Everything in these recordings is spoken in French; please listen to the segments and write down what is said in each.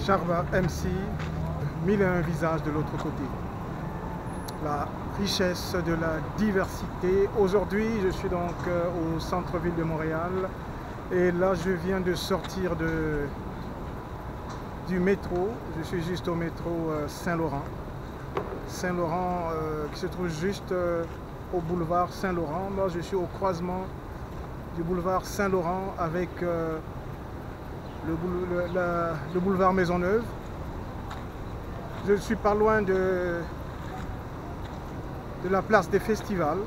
Sharva MC, 1001 visages de l'autre côté. La richesse de la diversité. Aujourd'hui, je suis donc au centre-ville de Montréal et là, je viens de sortir du métro. Je suis juste au métro Saint-Laurent. Saint-Laurent qui se trouve juste au boulevard Saint-Laurent. Moi, je suis au croisement du boulevard Saint-Laurent avec le boulevard Maisonneuve. Je ne suis pas loin de la place des festivals.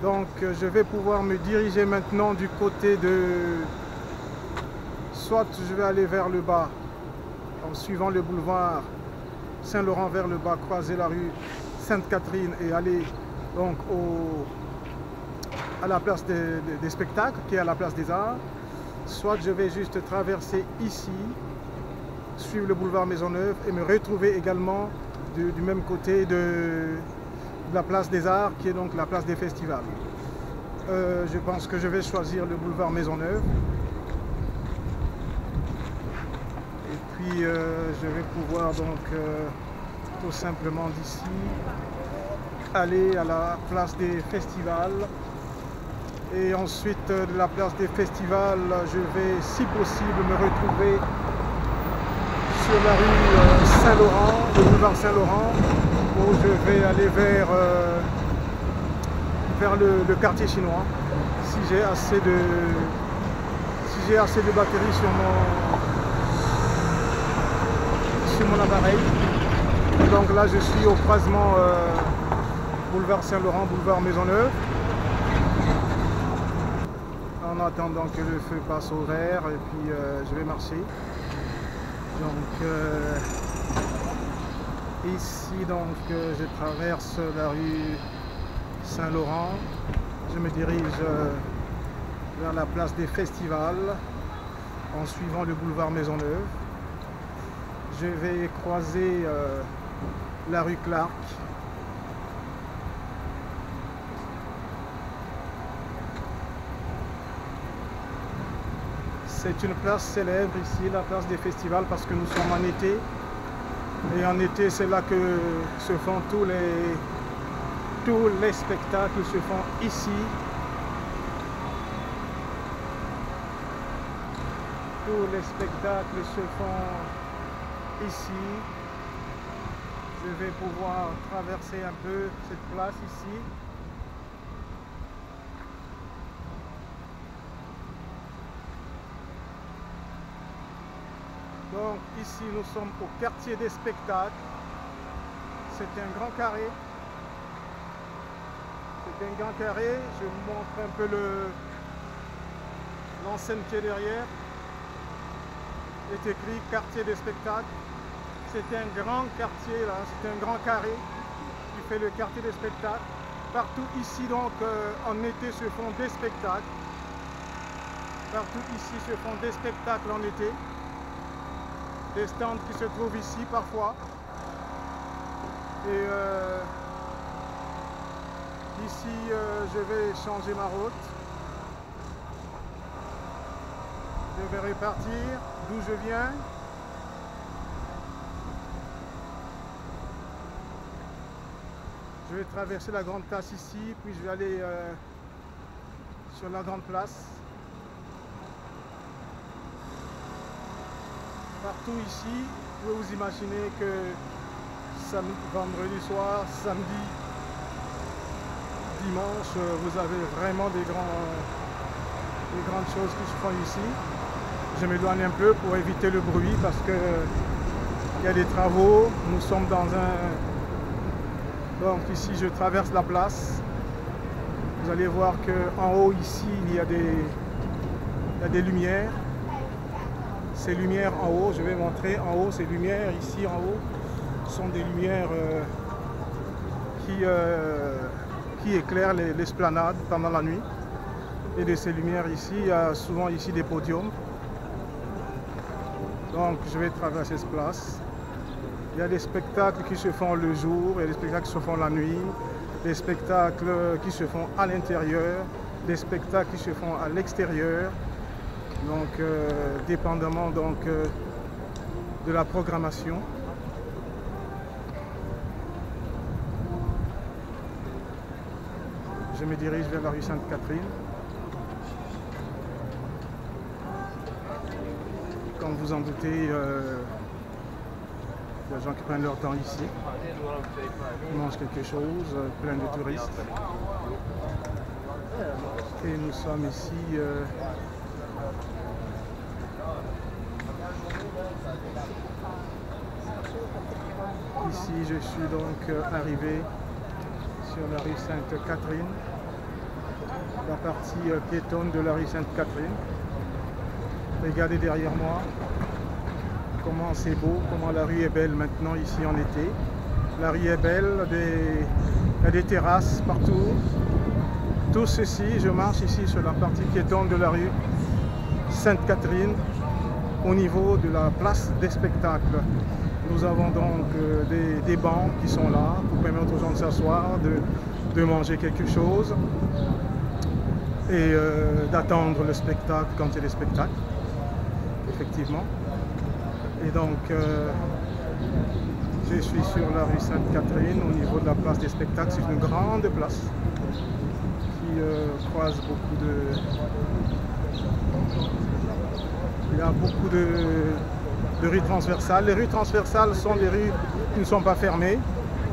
Donc je vais pouvoir me diriger maintenant du côté de... Soit je vais aller vers le bas en suivant le boulevard Saint-Laurent vers le bas, croiser la rue Sainte-Catherine et aller donc à la place des spectacles qui est à la place des Arts. Soit je vais juste traverser ici, suivre le boulevard Maisonneuve et me retrouver également du même côté de la place des Arts qui est donc la place des festivals. Je pense que je vais choisir le boulevard Maisonneuve. Et puis je vais pouvoir donc tout simplement d'ici aller à la place des festivals. Et ensuite de la place des festivals, je vais si possible me retrouver sur la rue Saint-Laurent, le boulevard Saint-Laurent, où je vais aller vers le quartier chinois, si j'ai assez de batterie sur mon appareil. Donc là je suis au croisement boulevard Saint-Laurent, boulevard Maisonneuve, en attendant que le feu passe au vert, et puis je vais marcher. Donc ici donc je traverse la rue Saint-Laurent, je me dirige vers la place des festivals en suivant le boulevard Maisonneuve. Je vais croiser la rue Clark. C'est une place célèbre ici, la place des festivals, parce que nous sommes en été. Et en été, c'est là que se font tous les spectacles se font ici. Tous les spectacles se font ici. Je vais pouvoir traverser un peu cette place ici. Donc ici nous sommes au quartier des spectacles. C'est un grand carré. C'est un grand carré. Je vous montre un peu l'enseigne qui est derrière. Il est écrit quartier des spectacles. C'est un grand quartier là, c'est un grand carré qui fait le quartier des spectacles. Partout ici donc en été se font des spectacles. Partout ici se font des spectacles en été. Des stands qui se trouvent ici parfois. Et ici je vais changer ma route. Je vais repartir d'où je viens. Je vais traverser la grande place ici, puis je vais aller sur la grande place. Partout ici, vous pouvez vous imaginer que vendredi soir, samedi, dimanche, vous avez vraiment des grandes choses qui se font ici. Je m'éloigne un peu pour éviter le bruit parce que il y a des travaux. Nous sommes dans un... Donc ici, je traverse la place. Vous allez voir qu'en haut ici, il y a des lumières. Ces lumières en haut, je vais montrer en haut, ces lumières ici en haut sont des lumières qui éclairent l'esplanade pendant la nuit. Et de ces lumières ici, il y a souvent ici des podiums. Donc je vais traverser cette place. Il y a des spectacles qui se font le jour, il y a des spectacles qui se font la nuit, des spectacles qui se font à l'intérieur, des spectacles qui se font à l'extérieur. Donc dépendamment donc de la programmation. Je me dirige vers la rue Sainte-Catherine. Comme vous en doutez, il y a des gens qui prennent leur temps ici. Ils mangent quelque chose, plein de touristes. Et nous sommes ici ici je suis donc arrivé sur la rue Sainte-Catherine, la partie piétonne de la rue Sainte-Catherine. Regardez derrière moi comment c'est beau, comment la rue est belle maintenant ici en été. La rue est belle, il y a des terrasses partout. Tout ceci, je marche ici sur la partie piétonne de la rue Sainte-Catherine au niveau de la place des spectacles. Nous avons donc des bancs qui sont là pour permettre aux gens de s'asseoir, de manger quelque chose et d'attendre le spectacle quand il y a des spectacles, effectivement. Et donc, je suis sur la rue Sainte-Catherine au niveau de la place des spectacles. C'est une grande place qui croise beaucoup de... Il y a beaucoup de rues transversales. Les rues transversales sont des rues qui ne sont pas fermées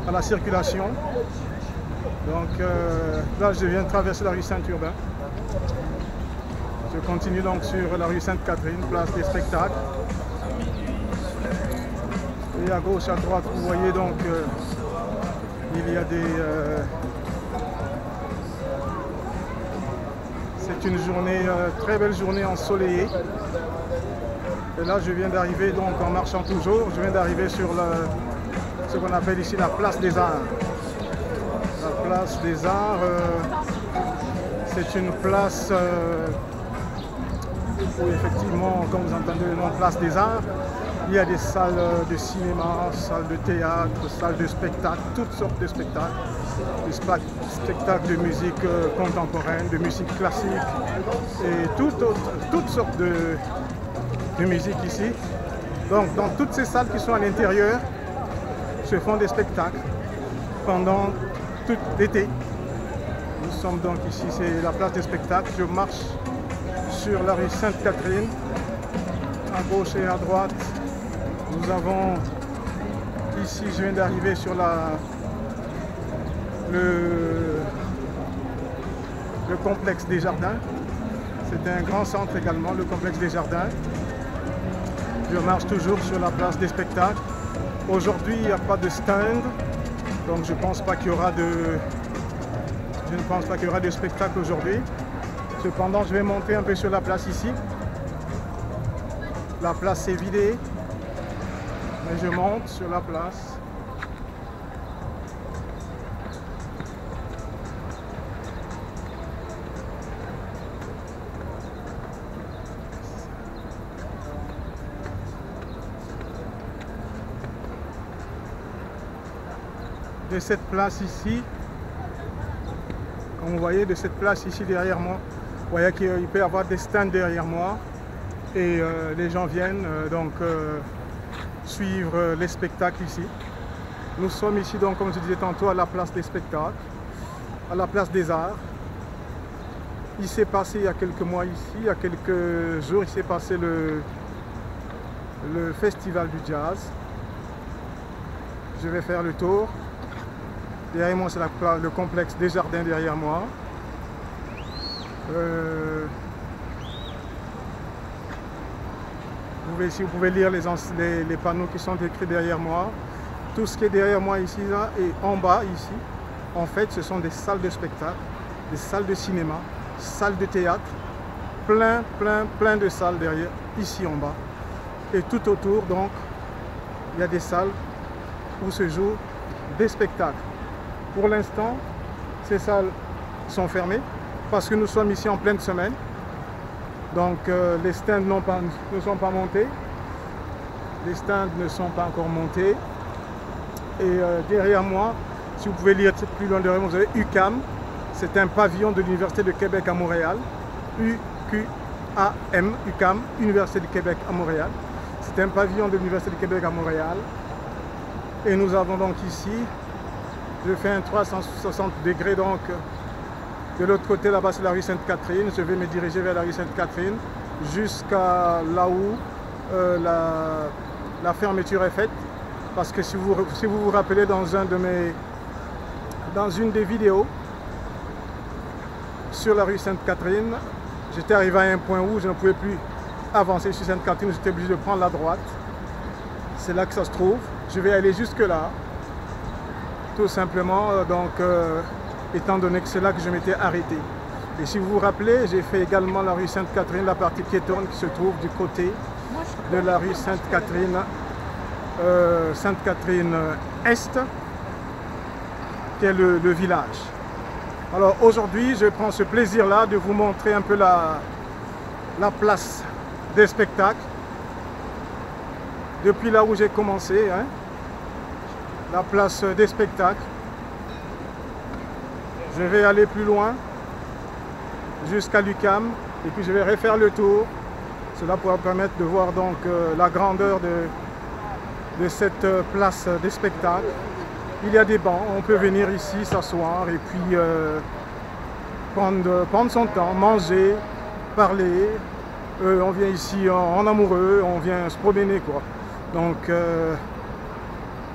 à la circulation. Donc là, je viens de traverser la rue Saint-Urbain. Je continue donc sur la rue Sainte-Catherine, place des spectacles. Et à gauche, à droite, vous voyez donc il y a des... c'est une journée, très belle journée ensoleillée. Et là, je viens d'arriver, donc en marchant toujours, je viens d'arriver sur ce qu'on appelle ici la place des Arts. La place des Arts, c'est une place où effectivement, comme vous entendez le nom place des Arts, il y a des salles de cinéma, salles de théâtre, salles de spectacle, toutes sortes de spectacles. Des spectacles de musique contemporaine, de musique classique et toutes sortes de musique ici. Donc dans toutes ces salles qui sont à l'intérieur se font des spectacles pendant tout l'été. Nous sommes donc ici, c'est la place des spectacles. Je marche sur la rue Sainte-Catherine, à gauche et à droite. Nous avons ici, je viens d'arriver sur le complexe des Jardins. C'est un grand centre également, le complexe des Jardins. Je marche toujours sur la place des spectacles. Aujourd'hui, il n'y a pas de stand, donc je ne pense pas qu'il y aura de spectacle aujourd'hui. Cependant, je vais monter un peu sur la place ici. La place est vidée, mais je monte sur la place. De cette place ici, comme vous voyez, de cette place ici derrière moi, vous voyez qu'il peut y avoir des stands derrière moi et les gens viennent suivre les spectacles ici. Nous sommes ici donc, comme je disais tantôt, à la place des spectacles, à la place des Arts. Il s'est passé il y a quelques mois ici, il y a quelques jours, il s'est passé le festival du jazz. Je vais faire le tour. Derrière moi, c'est le complexe des Jardins derrière moi. Vous pouvez lire les panneaux qui sont écrits derrière moi. Tout ce qui est derrière moi ici là, et en bas ici, en fait, ce sont des salles de spectacle, des salles de cinéma, salles de théâtre, plein de salles derrière, ici en bas. Et tout autour, donc, il y a des salles où se jouent des spectacles. Pour l'instant, ces salles sont fermées parce que nous sommes ici en pleine semaine. Donc les stands ne sont pas montés. Les stands ne sont pas encore montés. Et derrière moi, si vous pouvez lire plus loin derrière moi, vous avez UQAM. C'est un pavillon de l'Université de Québec à Montréal. UQAM, UQAM, Université du Québec à Montréal. C'est un pavillon de l'Université du Québec à Montréal. Et nous avons donc ici, je fais un 360 degrés donc. De l'autre côté, là-bas, c'est la rue Sainte-Catherine. Je vais me diriger vers la rue Sainte-Catherine jusqu'à là où la fermeture est faite. Parce que si vous vous rappelez, dans une des vidéos sur la rue Sainte-Catherine, j'étais arrivé à un point où je ne pouvais plus avancer sur Sainte-Catherine. J'étais obligé de prendre la droite. C'est là que ça se trouve. Je vais aller jusque là. Tout simplement, étant donné que c'est là que je m'étais arrêté. Et si vous vous rappelez, j'ai fait également la rue Sainte-Catherine, la partie piétonne qui se trouve du côté de la rue Sainte-Catherine, Est, qui est le village. Alors aujourd'hui, je prends ce plaisir-là de vous montrer un peu la place des spectacles. Depuis là où j'ai commencé, hein, la place des spectacles. Je vais aller plus loin, jusqu'à l'UQAM, et puis je vais refaire le tour. Cela pourra permettre de voir donc la grandeur de cette place des spectacles. Il y a des bancs, on peut venir ici s'asseoir et puis prendre son temps, manger, parler. On vient ici en amoureux, on vient se promener quoi. Donc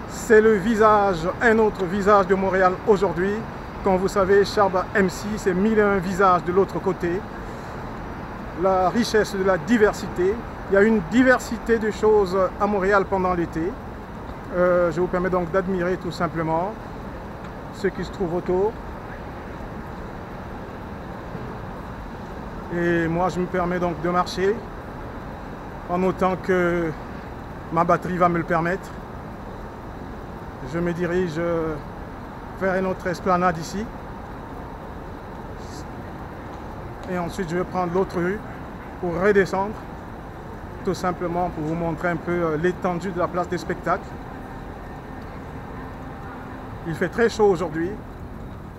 c'est le visage, un autre visage de Montréal aujourd'hui. Comme vous savez, Charba MC, c'est 1001 visages de l'autre côté. La richesse de la diversité. Il y a une diversité de choses à Montréal pendant l'été. Je vous permets donc d'admirer tout simplement ce qui se trouve autour. Et moi, je me permets donc de marcher en autant que ma batterie va me le permettre. Je me dirige vers une autre esplanade ici. Et ensuite, je vais prendre l'autre rue pour redescendre. Tout simplement pour vous montrer un peu l'étendue de la place des spectacles. Il fait très chaud aujourd'hui.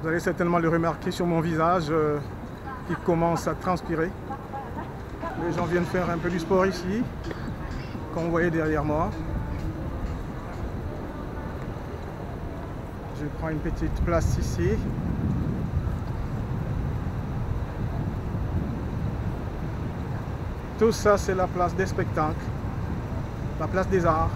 Vous allez certainement le remarquer sur mon visage qui commence à transpirer. Les gens viennent faire un peu du sport ici, comme vous voyez derrière moi. Je prends une petite place ici. Tout ça, c'est la place des spectacles, la place des arts.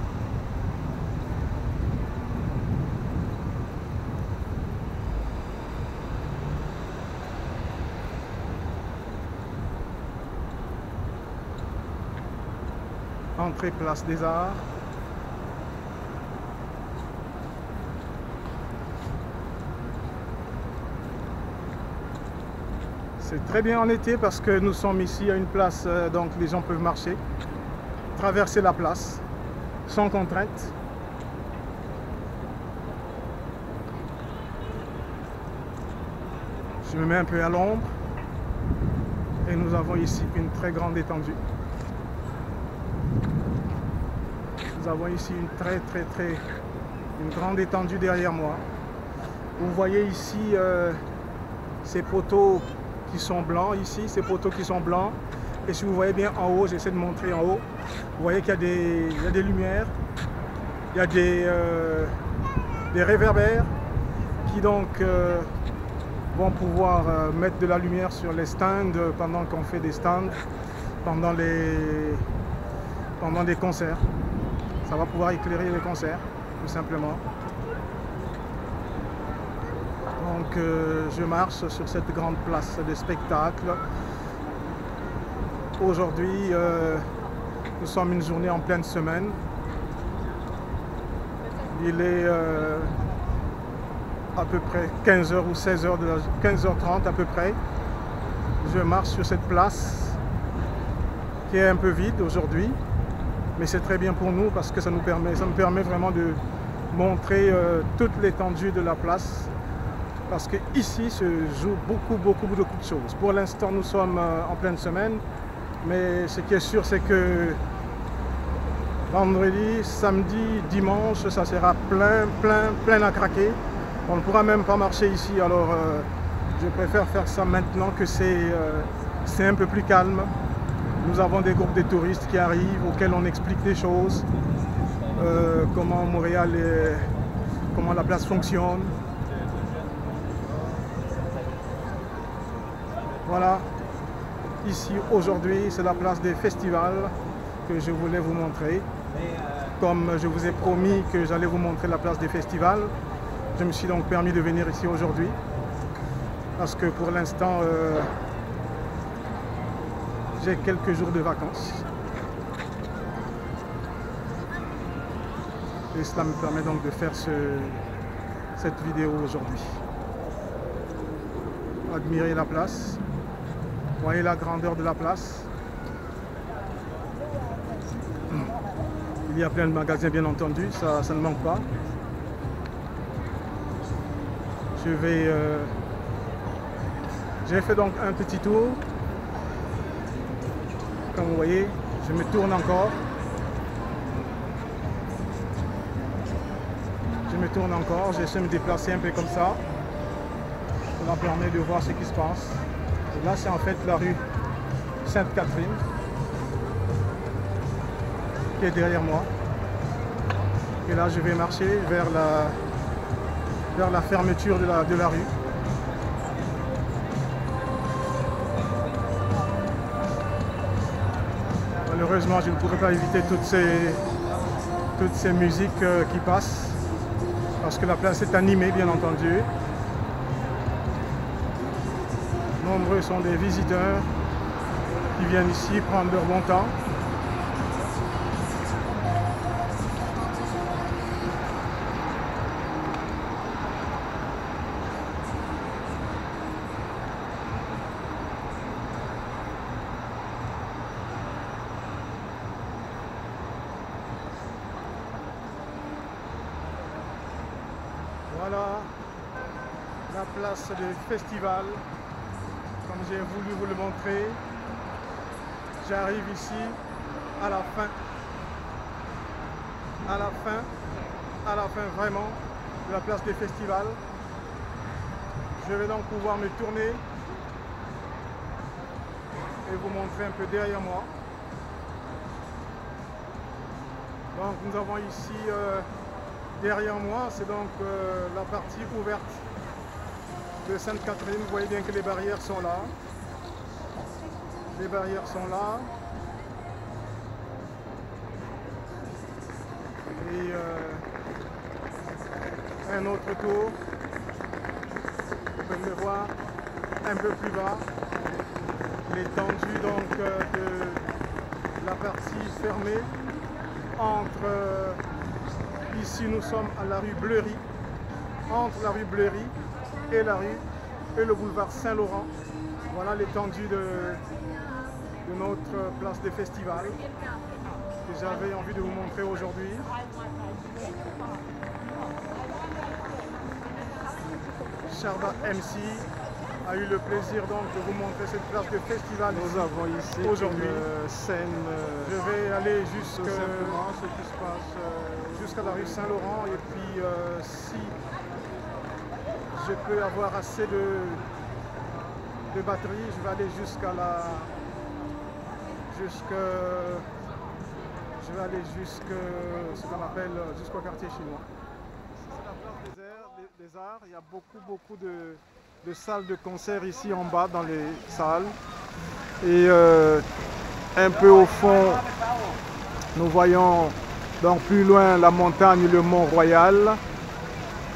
Entrée place des arts. C'est très bien en été parce que nous sommes ici à une place, donc les gens peuvent marcher, traverser la place sans contrainte. Je me mets un peu à l'ombre et nous avons ici une très grande étendue. Nous avons ici une grande étendue derrière moi. Vous voyez ici ces poteaux qui sont blancs ici, ces poteaux qui sont blancs. Et si vous voyez bien en haut, j'essaie de montrer en haut, vous voyez qu'il y a des lumières, il y a des réverbères qui donc vont pouvoir mettre de la lumière sur les stands pendant qu'on fait des stands, pendant des concerts. Ça va pouvoir éclairer les concerts, tout simplement. Donc je marche sur cette grande place de spectacle. Aujourd'hui, nous sommes une journée en pleine semaine. Il est à peu près 15h ou 16h, 15h30 à peu près. Je marche sur cette place qui est un peu vide aujourd'hui. Mais c'est très bien pour nous parce que ça me permet vraiment de montrer toute l'étendue de la place. Parce que ici se joue beaucoup de choses. Pour l'instant, nous sommes en pleine semaine, mais ce qui est sûr, c'est que vendredi, samedi, dimanche, ça sera plein à craquer. On ne pourra même pas marcher ici, alors je préfère faire ça maintenant que c'est un peu plus calme. Nous avons des groupes de touristes qui arrivent, auxquels on explique des choses, comment Montréal est, comment la place fonctionne. Voilà, ici aujourd'hui c'est la place des festivals que je voulais vous montrer. Comme je vous ai promis que j'allais vous montrer la place des festivals, je me suis donc permis de venir ici aujourd'hui parce que pour l'instant j'ai quelques jours de vacances et cela me permet donc de faire cette vidéo aujourd'hui. Admirez la place, voyez la grandeur de la place. Il y a plein de magasins bien entendu, ça ne manque pas. J'ai fait donc un petit tour. Comme vous voyez, je me tourne encore. J'essaie de me déplacer un peu comme ça. Cela permet de voir ce qui se passe. Et là, c'est en fait la rue Sainte-Catherine qui est derrière moi. Et là, je vais marcher vers la fermeture de la rue. Malheureusement, je ne pourrais pas éviter toutes ces musiques qui passent parce que la place est animée, bien entendu. Nombreux sont des visiteurs qui viennent ici prendre leur bon temps. Voilà la place du festival, comme j'ai voulu vous le montrer. J'arrive ici à la fin vraiment de la place des festivals. Je vais donc pouvoir me tourner et vous montrer un peu derrière moi. Donc nous avons ici derrière moi, c'est donc la partie ouverte de Sainte-Catherine. Vous voyez bien que les barrières sont là. Les barrières sont là. Et un autre tour. Vous pouvez le voir un peu plus bas. L'étendue donc de la partie fermée entre... Ici, nous sommes à la rue Bleury, entre la rue Bleury et le boulevard Saint-Laurent. Voilà l'étendue de notre place des festivals que j'avais envie de vous montrer aujourd'hui. Sharba MC a eu le plaisir donc de vous montrer cette place de festival. Nous avons ici aujourd'hui une scène. Je vais aller jusqu'à ce qui se passe jusqu'à la rue Saint-Laurent et puis si je peux avoir assez de batterie, je vais aller je vais aller ce qu'on appelle jusqu'au quartier chinois. C'est la place des arts. Il y a beaucoup de salles de concert ici en bas dans les salles. Et un peu au fond, nous voyons donc plus loin la montagne, le Mont-Royal.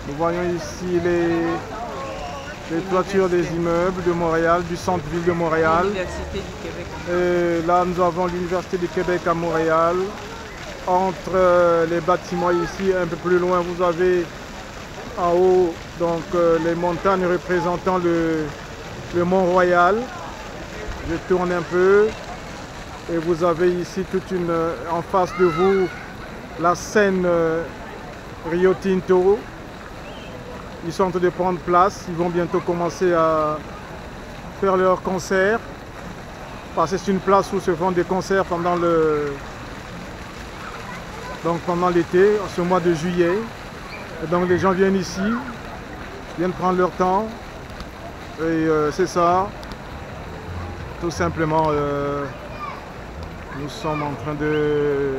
Nous voyons ici les toitures des immeubles de Montréal, du centre-ville de Montréal. L'Université du Québec. Et là, nous avons l'Université du Québec à Montréal. Entre les bâtiments ici, un peu plus loin, vous avez en haut donc, les montagnes représentant le Mont-Royal. Je tourne un peu et vous avez ici en face de vous la scène Rio Tinto. Ils sont en train de prendre place, ils vont bientôt commencer à faire leur concert. Parce que c'est une place où se font des concerts pendant l'été, ce mois de juillet. Et donc les gens viennent ici, viennent prendre leur temps. Et c'est ça, tout simplement Nous sommes en train de...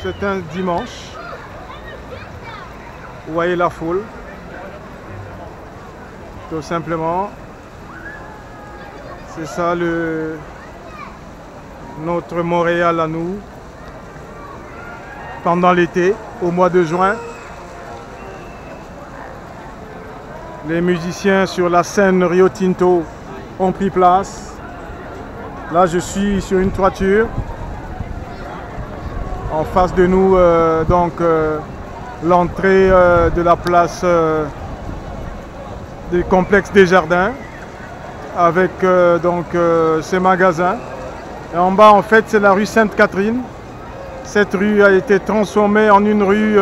C'est un dimanche. Vous voyez la foule. Tout simplement. C'est ça notre Montréal à nous. Pendant l'été, au mois de juin. Les musiciens sur la scène Rio Tinto ont pris place. Là, je suis sur une toiture. En face de nous, l'entrée de la place du complexe des Jardins, avec ces magasins. Et en bas, en fait, c'est la rue Sainte-Catherine. Cette rue a été transformée en une rue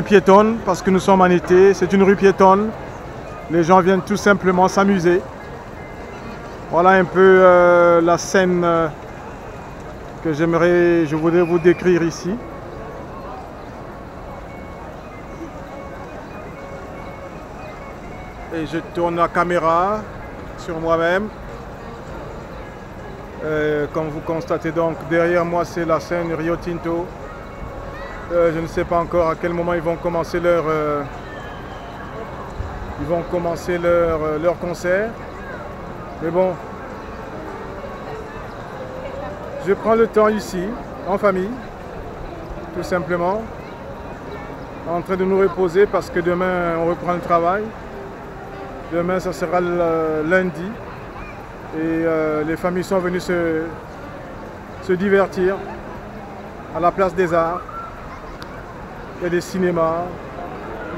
piétonne, parce que nous sommes en été. C'est une rue piétonne. Les gens viennent tout simplement s'amuser. Voilà un peu la scène que je voudrais vous décrire ici. Et je tourne la caméra sur moi-même. Comme vous constatez donc, derrière moi c'est la scène Rio Tinto. Je ne sais pas encore à quel moment ils vont commencer leur concert. Mais bon, je prends le temps ici, en famille, tout simplement, en train de nous reposer parce que demain on reprend le travail. Demain ça sera le lundi et les familles sont venues se divertir à la place des Arts. Il y a des cinémas,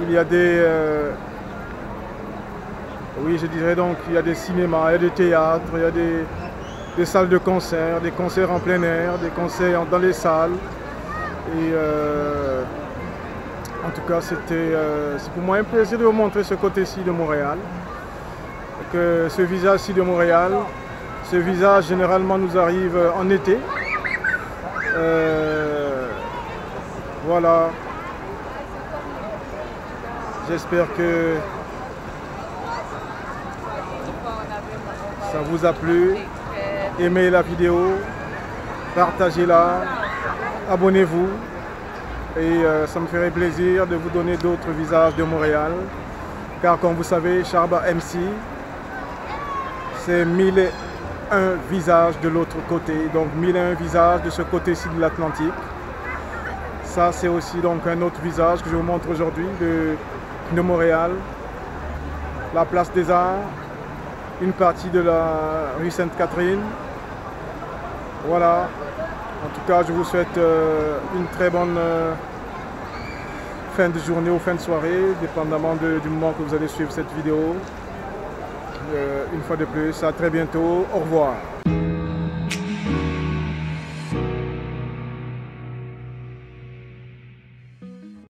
il y a des... oui, je dirais donc, il y a des cinémas, il y a des théâtres, il y a des salles de concert, des concerts en plein air, des concerts dans les salles. Et en tout cas, c'est pour moi un plaisir de vous montrer ce côté-ci de Montréal. Que ce visage-ci de Montréal, ce visage généralement nous arrive en été. Voilà. J'espère que ça vous a plu. Aimez la vidéo, partagez-la, abonnez-vous. Et ça me ferait plaisir de vous donner d'autres visages de Montréal. Car comme vous savez, Sharba MC, c'est 1001 visages de l'autre côté. Donc 1001 visages de ce côté-ci de l'Atlantique. Ça, c'est aussi donc un autre visage que je vous montre aujourd'hui de Montréal. La place des Arts, une partie de la rue Sainte-Catherine. Voilà. En tout cas, je vous souhaite une très bonne fin de journée ou fin de soirée, dépendamment du moment que vous allez suivre cette vidéo. Une fois de plus, à très bientôt. Au revoir.